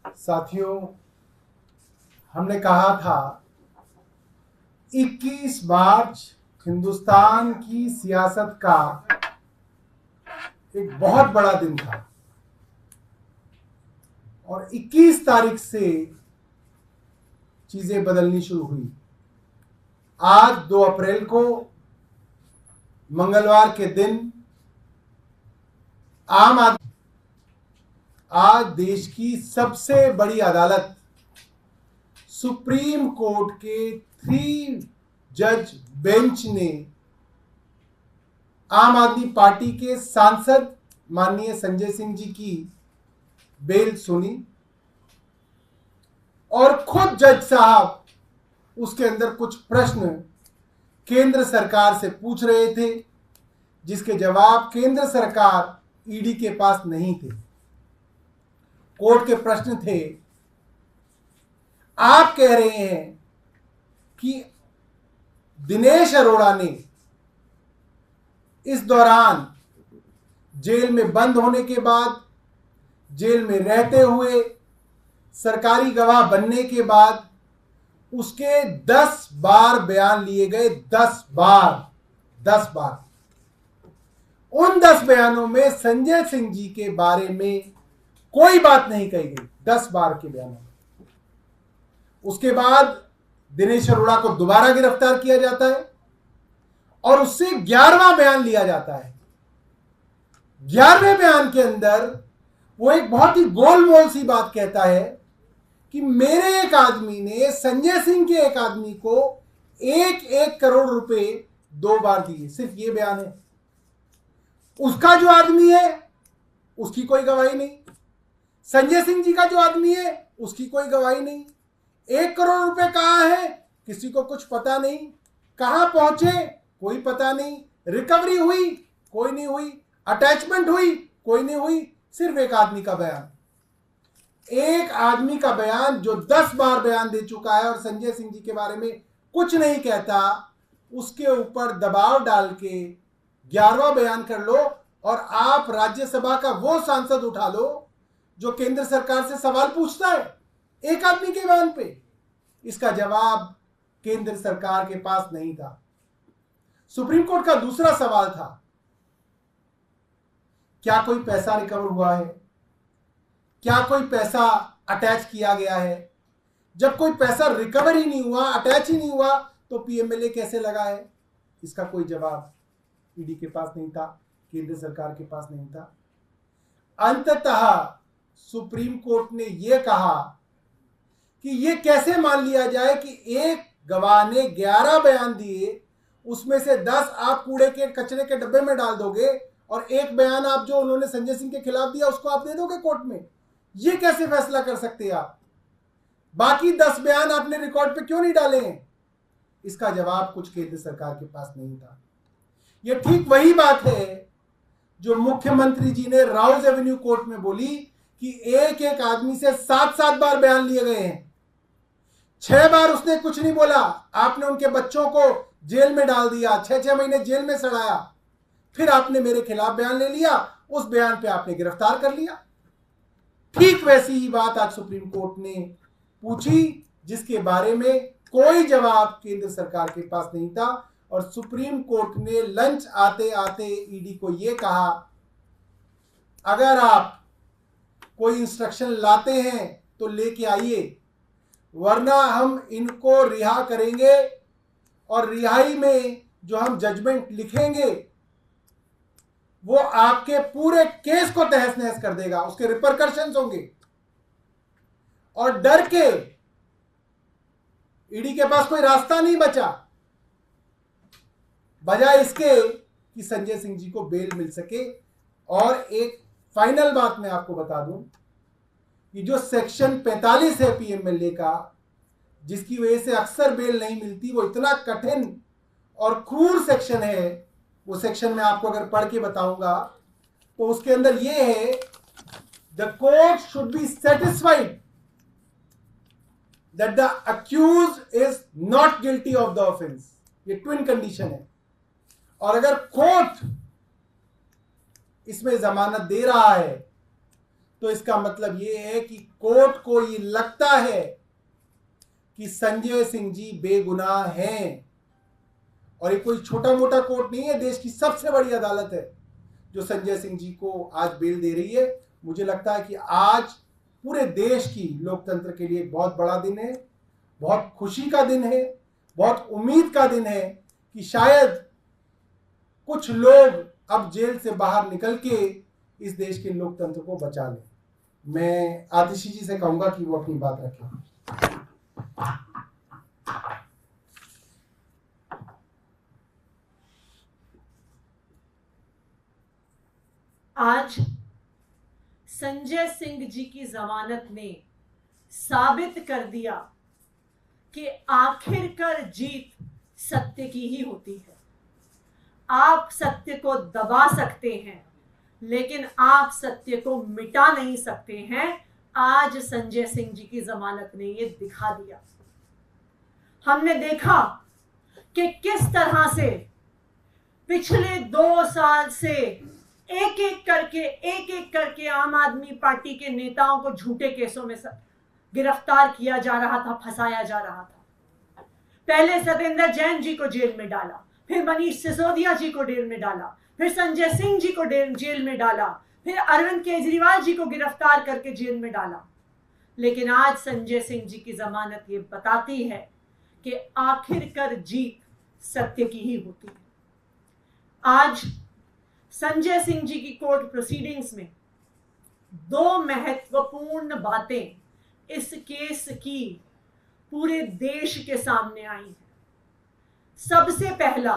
साथियों, हमने कहा था 21 मार्च हिंदुस्तान की सियासत का एक बहुत बड़ा दिन था और 21 तारीख से चीजें बदलनी शुरू हुई। आज 2 अप्रैल को मंगलवार के दिन आज देश की सबसे बड़ी अदालत सुप्रीम कोर्ट के 3 जज बेंच ने आम आदमी पार्टी के सांसद माननीय संजय सिंह जी की बेल सुनी और खुद जज साहब उसके अंदर कुछ प्रश्न केंद्र सरकार से पूछ रहे थे, जिसके जवाब केंद्र सरकार ईडी के पास नहीं थे। कोर्ट के प्रश्न थे, आप कह रहे हैं कि दिनेश अरोड़ा ने इस दौरान जेल में बंद होने के बाद, जेल में रहते हुए, सरकारी गवाह बनने के बाद उसके 10 बार बयान लिए गए। 10 बार। उन 10 बयानों में संजय सिंह जी के बारे में कोई बात नहीं कही गई। 10 बार के बयानों में। उसके बाद दिनेश अरोड़ा को दोबारा गिरफ्तार किया जाता है और उससे 11वां बयान लिया जाता है। 11वें बयान के अंदर वो एक बहुत ही गोलमोल सी बात कहता है कि मेरे एक आदमी ने संजय सिंह के एक आदमी को 1 करोड़ रुपए 2 बार दिए। सिर्फ ये बयान है। उसका जो आदमी है उसकी कोई गवाही नहीं। संजय सिंह जी का जो आदमी है उसकी कोई गवाही नहीं। 1 करोड़ रुपए कहाँ है किसी को कुछ पता नहीं। कहां पहुंचे कोई पता नहीं। रिकवरी हुई कोई नहीं हुई। अटैचमेंट हुई कोई नहीं हुई। सिर्फ एक आदमी का बयान। एक आदमी का बयान जो 10 बार बयान दे चुका है और संजय सिंह जी के बारे में कुछ नहीं कहता, उसके ऊपर दबाव डाल के 11वां बयान कर लो और आप राज्यसभा का वो सांसद उठा लो जो केंद्र सरकार से सवाल पूछता है एक आदमी के बयान पे। इसका जवाब केंद्र सरकार के पास नहीं था। सुप्रीम कोर्ट का दूसरा सवाल था, क्या कोई पैसा रिकवर हुआ है? क्या कोई पैसा अटैच किया गया है? जब कोई पैसा रिकवर ही नहीं हुआ, अटैच ही नहीं हुआ, तो पीएमएलए कैसे लगा है? इसका कोई जवाब ईडी के पास नहीं था, केंद्र सरकार के पास नहीं था। अंततः सुप्रीम कोर्ट ने यह कहा कि यह कैसे मान लिया जाए कि एक गवाह ने 11 बयान दिए, उसमें से 10 आप कूड़े के कचरे के डब्बे में डाल दोगे और एक बयान आप जो उन्होंने संजय सिंह के खिलाफ दिया उसको आप दे दोगे कोर्ट में। ये कैसे फैसला कर सकते हैं आप? बाकी 10 बयान आपने रिकॉर्ड पे क्यों नहीं डाले हैं? इसका जवाब कुछ केंद्र सरकार के पास नहीं था। यह ठीक वही बात है जो मुख्यमंत्री जी ने राउज एवेन्यू कोर्ट में बोली कि एक एक आदमी से 7 बार बयान लिए गए हैं। 6 बार उसने कुछ नहीं बोला। आपने उनके बच्चों को जेल में डाल दिया, 6 महीने जेल में सड़ाया। फिर आपने मेरे खिलाफ बयान ले लिया, उस बयान पे आपने गिरफ्तार कर लिया। ठीक वैसी ही बात आज सुप्रीम कोर्ट ने पूछी, जिसके बारे में कोई जवाब केंद्र सरकार के पास नहीं था। और सुप्रीम कोर्ट ने लंच आते आते ईडी को यह कहा, अगर आप कोई इंस्ट्रक्शन लाते हैं तो लेके आइए, वरना हम इनको रिहा करेंगे और रिहाई में जो हम जजमेंट लिखेंगे वो आपके पूरे केस को तहस नहस कर देगा। उसके रिपरकशंस होंगे। और डर के ईडी के पास कोई रास्ता नहीं बचा, बजाय इसके कि संजय सिंह जी को बेल मिल सके। और एक फाइनल बात मैं आपको बता दूं कि जो सेक्शन 45 है पीएमएलए का, जिसकी वजह से अक्सर बेल नहीं मिलती, वो इतना कठिन और क्रूर सेक्शन है। वो सेक्शन में आपको अगर पढ़ के बताऊंगा तो उसके अंदर ये है, the court should be satisfied that the accused is not guilty of the offence. ये ट्विन कंडीशन है। और अगर कोर्ट इसमें जमानत दे रहा है तो इसका मतलब ये है कि कोर्ट को ये लगता है कि संजय सिंह जी बेगुनाह हैं। और ये कोई छोटा मोटा कोर्ट नहीं है, देश की सबसे बड़ी अदालत है जो संजय सिंह जी को आज बेल दे रही है। मुझे लगता है कि आज पूरे देश की लोकतंत्र के लिए एक बहुत बड़ा दिन है, बहुत खुशी का दिन है, बहुत उम्मीद का दिन है कि शायद कुछ लोग अब जेल से बाहर निकल के इस देश के लोकतंत्र को बचा लें। मैं आतिशी जी से कहूंगा कि वो अपनी बात रखें। आज संजय सिंह जी की जमानत ने साबित कर दिया कि आखिरकार जीत सत्य की ही होती है। आप सत्य को दबा सकते हैं, लेकिन आप सत्य को मिटा नहीं सकते हैं। आज संजय सिंह जी की जमानत ने यह दिखा दिया। हमने देखा कि किस तरह से पिछले 2 साल से एक एक करके आम आदमी पार्टी के नेताओं को झूठे केसों में गिरफ्तार किया जा रहा था, फंसाया जा रहा था। पहले सत्येंद्र जैन जी को जेल में डाला, फिर मनीष सिसोदिया जी को जेल में डाला, फिर संजय सिंह जी को जेल में डाला, फिर अरविंद केजरीवाल जी को गिरफ्तार करके जेल में डाला। लेकिन आज संजय सिंह जी की जमानत ये बताती है कि आखिरकार जीत सत्य की ही होती है। आज संजय सिंह जी की कोर्ट प्रोसीडिंग्स में 2 महत्वपूर्ण बातें इस केस की पूरे देश के सामने आई हैं। सबसे पहला,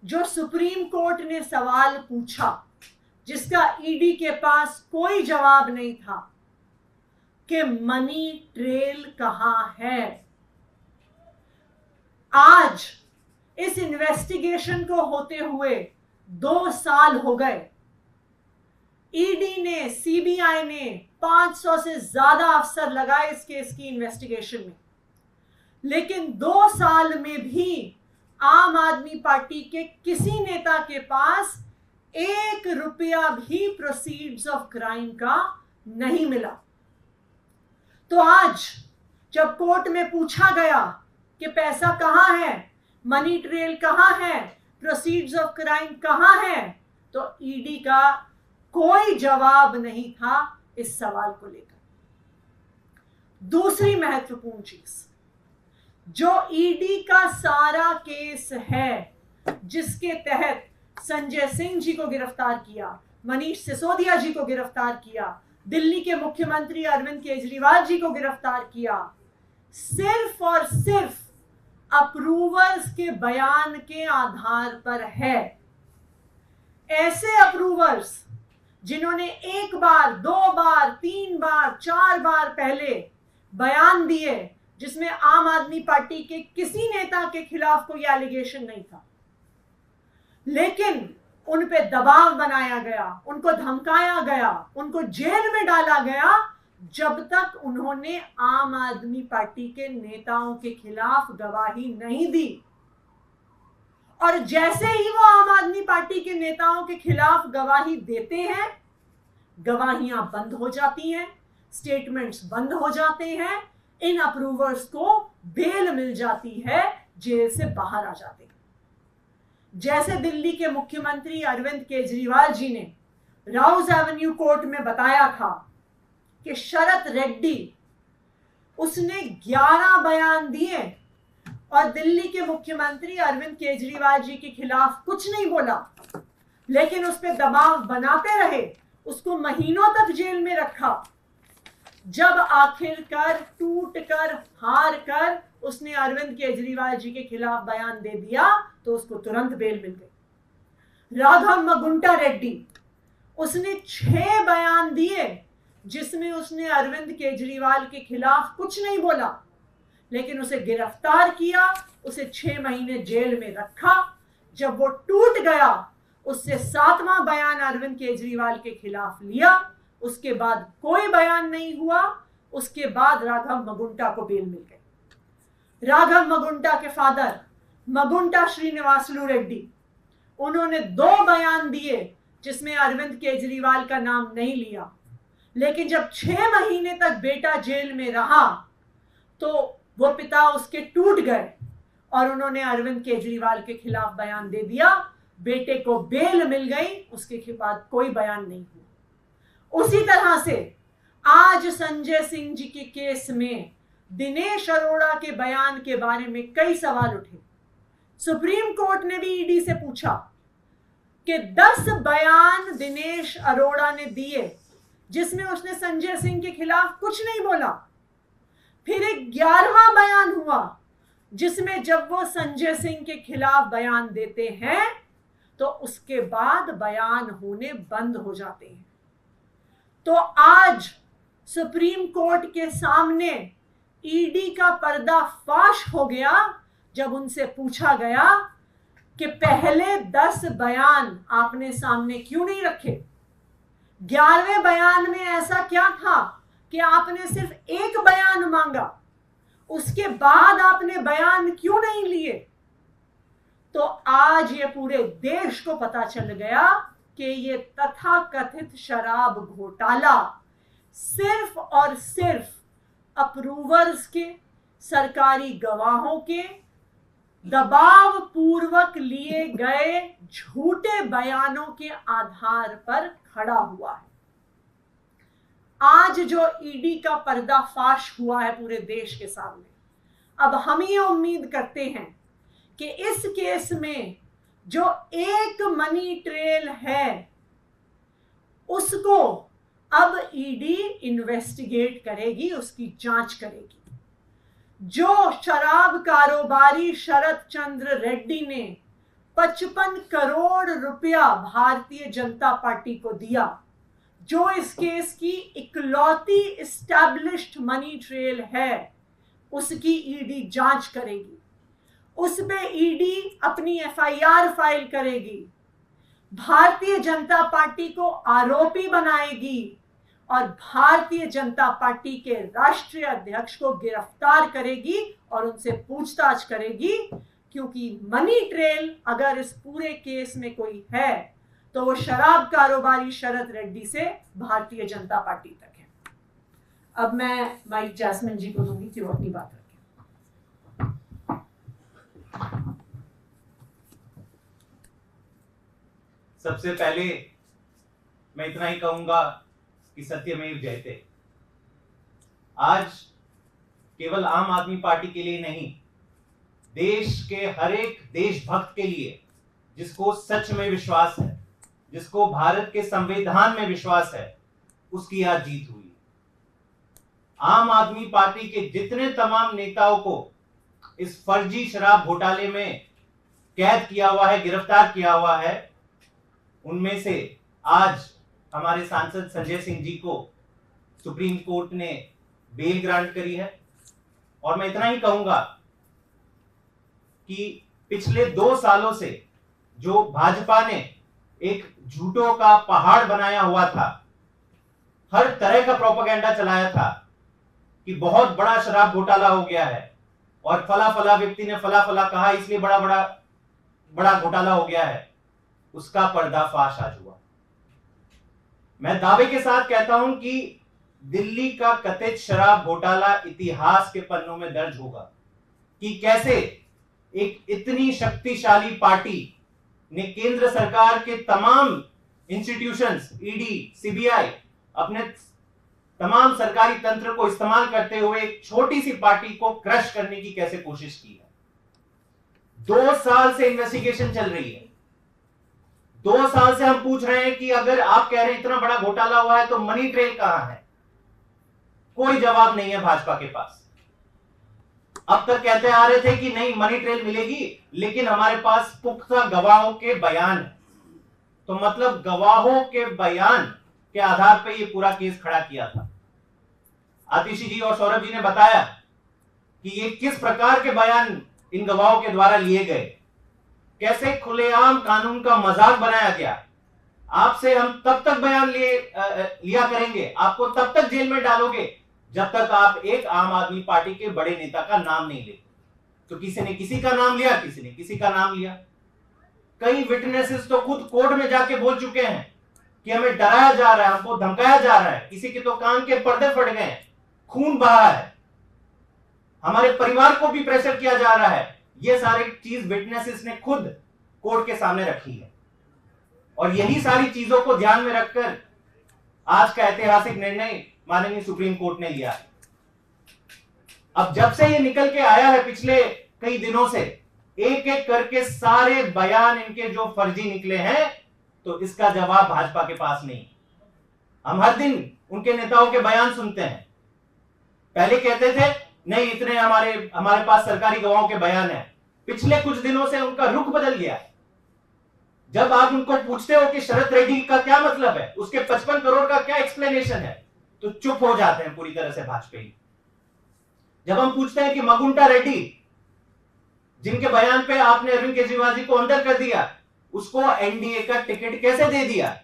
जो सुप्रीम कोर्ट ने सवाल पूछा जिसका ईडी के पास कोई जवाब नहीं था कि मनी ट्रेल कहां है। आज इस इन्वेस्टिगेशन को होते हुए 2 साल हो गए। ईडी ने, सीबीआई ने 500 से ज्यादा अफसर लगाए इस केस की इन्वेस्टिगेशन में, लेकिन 2 साल में भी आम आदमी पार्टी के किसी नेता के पास 1 रुपया भी प्रोसीड्स ऑफ क्राइम का नहीं मिला। तो आज जब कोर्ट में पूछा गया कि पैसा कहां है, मनी ट्रेल कहां है, प्रोसीड्स ऑफ क्राइम कहां है, तो ईडी का कोई जवाब नहीं था इस सवाल को लेकर। दूसरी महत्वपूर्ण चीज, जो ईडी का सारा केस है जिसके तहत संजय सिंह जी को गिरफ्तार किया, मनीष सिसोदिया जी को गिरफ्तार किया, दिल्ली के मुख्यमंत्री अरविंद केजरीवाल जी को गिरफ्तार किया, सिर्फ और सिर्फ अप्रूवर्स के बयान के आधार पर है। ऐसे अप्रूवर्स जिन्होंने 1 बार, 2 बार, 3 बार, 4 बार पहले बयान दिए जिसमें आम आदमी पार्टी के किसी नेता के खिलाफ कोई एलिगेशन नहीं था, लेकिन उन पे दबाव बनाया गया, उनको धमकाया गया, उनको जेल में डाला गया जब तक उन्होंने आम आदमी पार्टी के नेताओं के खिलाफ गवाही नहीं दी। और जैसे ही वो आम आदमी पार्टी के नेताओं के खिलाफ गवाही देते हैं, गवाहियां बंद हो जाती हैं, स्टेटमेंट्स बंद हो जाते हैं, इन अप्रूवर्स को बेल मिल जाती है, जेल से बाहर आ जाते हैं। जैसे दिल्ली के मुख्यमंत्री अरविंद केजरीवाल जी ने राउज एवेन्यू कोर्ट में बताया था कि शरत रेड्डी, उसने 11 बयान दिए और दिल्ली के मुख्यमंत्री अरविंद केजरीवाल जी के खिलाफ कुछ नहीं बोला, लेकिन उस पर दबाव बनाते रहे, उसको महीनों तक जेल में रखा। जब आखिरकार टूट कर, हार कर उसने अरविंद केजरीवाल जी के खिलाफ बयान दे दिया तो उसको तुरंत बेल मिल गई। राघव मगुंटा रेड्डी, उसने 6 बयान दिए जिसमें उसने अरविंद केजरीवाल के खिलाफ कुछ नहीं बोला, लेकिन उसे गिरफ्तार किया, उसे 6 महीने जेल में रखा। जब वो टूट गया, उससे 7वां बयान अरविंद केजरीवाल के खिलाफ लिया, उसके बाद कोई बयान नहीं हुआ। उसके बाद राघव मगुंटा को बेल मिल गई। राघव मगुंटा के फादर मगुंटा श्रीनिवासलू रेड्डी, उन्होंने 2 बयान दिए जिसमें अरविंद केजरीवाल का नाम नहीं लिया, लेकिन जब 6 महीने तक बेटा जेल में रहा तो वो पिता उसके टूट गए और उन्होंने अरविंद केजरीवाल के खिलाफ बयान दे दिया। बेटे को बेल मिल गई, उसके बाद कोई बयान नहीं हुआ। उसी तरह से आज संजय सिंह जी के केस में दिनेश अरोड़ा के बयान के बारे में कई सवाल उठे। सुप्रीम कोर्ट ने भी ईडी से पूछा कि 10 बयान दिनेश अरोड़ा ने दिए जिसमें उसने संजय सिंह के खिलाफ कुछ नहीं बोला। फिर एक 11वां बयान हुआ जिसमें जब वो संजय सिंह के खिलाफ बयान देते हैं तो उसके बाद बयान होने बंद हो जाते हैं। तो आज सुप्रीम कोर्ट के सामने ईडी का पर्दाफाश हो गया जब उनसे पूछा गया कि पहले 10 बयान आपने सामने क्यों नहीं रखे। 11वें बयान में ऐसा क्या था कि आपने सिर्फ एक बयान मांगा, उसके बाद आपने बयान क्यों नहीं लिए। तो आज ये पूरे देश को पता चल गया कि ये तथाकथित शराब घोटाला सिर्फ और सिर्फ अप्रूवर्स के, सरकारी गवाहों के दबाव पूर्वक लिए गए झूठे बयानों के आधार पर खड़ा हुआ है। आज जो ईडी का पर्दाफाश हुआ है पूरे देश के सामने, अब हम ये उम्मीद करते हैं कि इस केस में जो एक मनी ट्रेल है उसको अब ईडी इन्वेस्टिगेट करेगी, उसकी जांच करेगी। जो शराब कारोबारी शरद चंद्र रेड्डी ने 55 करोड़ रुपया भारतीय जनता पार्टी को दिया, जो इस केस की इकलौती एस्टैब्लिश्ड मनी ट्रेल है, उसकी ईडी जांच करेगी। उस पे ईडी अपनी एफआईआर फाइल करेगी, भारतीय जनता पार्टी को आरोपी बनाएगी और भारतीय जनता पार्टी के राष्ट्रीय अध्यक्ष को गिरफ्तार करेगी और उनसे पूछताछ करेगी। क्योंकि मनी ट्रेल अगर इस पूरे केस में कोई है तो वो शराब कारोबारी शरद रेड्डी से भारतीय जनता पार्टी तक है। अब मैं माइक जैस्मिन जी को दूंगी कि वो अपनी बात रखें। सबसे पहले मैं इतना ही कहूंगा कि सत्यमेव जयते। आज केवल आम आदमी पार्टी के लिए नहीं, देश के हर एक देशभक्त के लिए, जिसको सच में विश्वास है, जिसको भारत के संविधान में विश्वास है, उसकी आज जीत हुई। आम आदमी पार्टी के जितने तमाम नेताओं को इस फर्जी शराब घोटाले में कैद किया हुआ है, गिरफ्तार किया हुआ है, उनमें से आज हमारे सांसद संजय सिंह जी को सुप्रीम कोर्ट ने बेल ग्रांट करी है। और मैं इतना ही कहूंगा कि पिछले 2 सालों से जो भाजपा ने एक झूठों का पहाड़ बनाया हुआ था, हर तरह का प्रोपेगेंडा चलाया था कि बहुत बड़ा शराब घोटाला हो गया है और फला फला व्यक्ति ने फला फला कहा इसलिए बड़ा घोटाला हो गया है, उसका पर्दाफाश आज हुआ। मैं दावे के साथ कहता हूं कि दिल्ली का कथित शराब घोटाला इतिहास के पन्नों में दर्ज होगा कि कैसे एक इतनी शक्तिशाली पार्टी ने केंद्र सरकार के तमाम इंस्टीट्यूशंस, ईडी, सीबीआई, अपने तमाम सरकारी तंत्र को इस्तेमाल करते हुए एक छोटी सी पार्टी को क्रश करने की कैसे कोशिश की है। 2 साल से इन्वेस्टिगेशन चल रही है। 2 साल से हम पूछ रहे हैं कि अगर आप कह रहे हैं इतना बड़ा घोटाला हुआ है तो मनी ट्रेल कहां है? कोई जवाब नहीं है भाजपा के पास। अब तक कहते आ रहे थे कि नहीं मनी ट्रेल मिलेगी, लेकिन हमारे पास पुख्ता गवाहों के बयान है। तो मतलब गवाहों के बयान के आधार पर यह पूरा केस खड़ा किया था। आतिशी जी और सौरभ जी ने बताया कि ये किस प्रकार के बयान इन गवाहों के द्वारा लिए गए, कैसे खुलेआम कानून का मजाक बनाया गया। आपसे हम तब तक बयान लिया करेंगे, आपको तब तक जेल में डालोगे जब तक आप एक आम आदमी पार्टी के बड़े नेता का नाम नहीं लेते। तो किसी ने किसी का नाम लिया, किसी ने किसी का नाम लिया। कई विटनेसेस तो खुद कोर्ट में जाके बोल चुके हैं कि हमें डराया जा रहा है, हमको धमकाया जा रहा है, किसी के तो कान के पर्दे फट गए हैं, खून बहा है, हमारे परिवार को भी प्रेशर किया जा रहा है। ये सारी चीज विटनेसेस ने खुद कोर्ट के सामने रखी है और यही सारी चीजों को ध्यान में रखकर आज का ऐतिहासिक निर्णय माननीय सुप्रीम कोर्ट ने लिया है। अब जब से ये निकल के आया है पिछले कई दिनों से, एक एक करके सारे बयान इनके जो फर्जी निकले हैं, तो इसका जवाब भाजपा के पास नहीं। हम हर दिन उनके नेताओं के बयान सुनते हैं। पहले कहते थे नहीं, इतने हमारे पास सरकारी गवाहों के बयान है। पिछले कुछ दिनों से उनका रुख बदल गया है। जब आप उनको पूछते हो कि शरद रेड्डी का क्या मतलब है, उसके 55 करोड़ का क्या एक्सप्लेनेशन है, तो चुप हो जाते हैं पूरी तरह से भाजपा। जब हम पूछते हैं कि मगुंटा रेड्डी, जिनके बयान पे आपने अरविंद केजरीवाल जी को अंदर कर दिया, उसको एनडीए का टिकट कैसे दे दिया,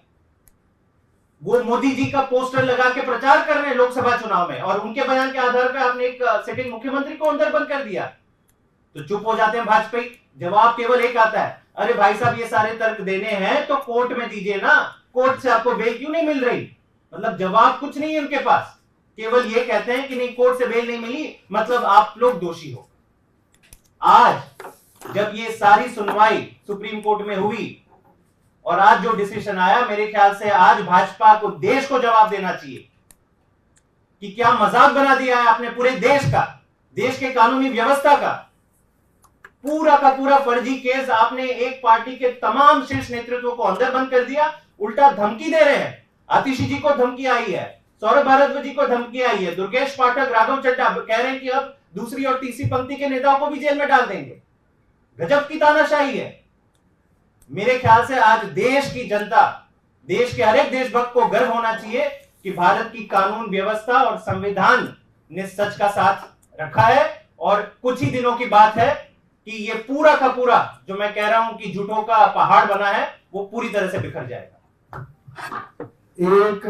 वो मोदी जी का पोस्टर लगा के प्रचार कर रहे हैं लोकसभा चुनाव में, और उनके बयान के आधार पर आपने एक सिटिंग मुख्यमंत्री को अंदर बंद कर दिया, तो चुप हो जाते हैं भाजपा। जवाब केवल एक आता है, अरे भाई साहब ये सारे तर्क देने हैं तो कोर्ट में दीजिए ना, कोर्ट से आपको बेल क्यों नहीं मिल रही। मतलब जवाब कुछ नहीं है उनके पास, केवल ये कहते हैं कि नहीं कोर्ट से बेल नहीं मिली मतलब आप लोग दोषी हो। आज जब ये सारी सुनवाई सुप्रीम कोर्ट में हुई और आज जो डिसीजन आया, मेरे ख्याल से आज भाजपा को, देश को जवाब देना चाहिए कि क्या मजाक बना दिया है आपने पूरे देश का, देश के कानूनी व्यवस्था का। पूरा का पूरा फर्जी केस आपने एक पार्टी के तमाम शीर्ष नेतृत्व को अंदर बंद कर दिया, उल्टा धमकी दे रहे हैं। आतिशी जी को धमकी आई है, सौरभ भारद्वाज जी को धमकी आई है, दुर्गेश पाठक, राघव चड्ढा कह रहे हैं कि अब दूसरी और तीसरी पंक्ति के नेताओं को भी जेल में डाल देंगे। गजब की तानाशाही है। मेरे ख्याल से आज देश की जनता, देश के हर एक देशभक्त को गर्व होना चाहिए कि भारत की कानून व्यवस्था और संविधान ने सच का साथ रखा है, और कुछ ही दिनों की बात है कि ये पूरा का पूरा जो मैं कह रहा हूं कि झूठों का पहाड़ बना है, वो पूरी तरह से बिखर जाएगा। एक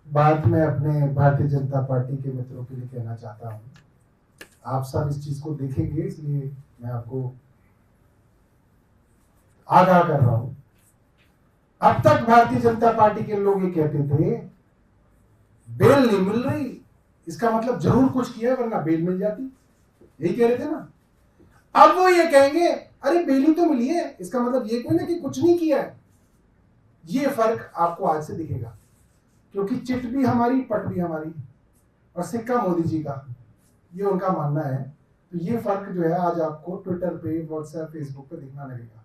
बात मैं अपने भारतीय जनता पार्टी के मित्रों के लिए कहना चाहता हूं, आप सब इस चीज को देखेंगे इसलिए मैं आपको आगाह कर रहा हूं। अब तक भारतीय जनता पार्टी के लोग ये कहते थे बेल नहीं मिल रही, इसका मतलब जरूर कुछ किया वरना बेल मिल जाती, यही कह रहे थे ना। अब वो ये कहेंगे अरे बेल ही तो मिली है, इसका मतलब ये कोई ना कि कुछ नहीं किया है। ये फर्क आपको आज से दिखेगा, क्योंकि चिट भी हमारी, पट भी हमारी, और सिक्का मोदी जी का, ये उनका मानना है। तो ये फर्क जो है आज आपको ट्विटर पे, व्हाट्सएप, फेसबुक पे दिखना लगेगा।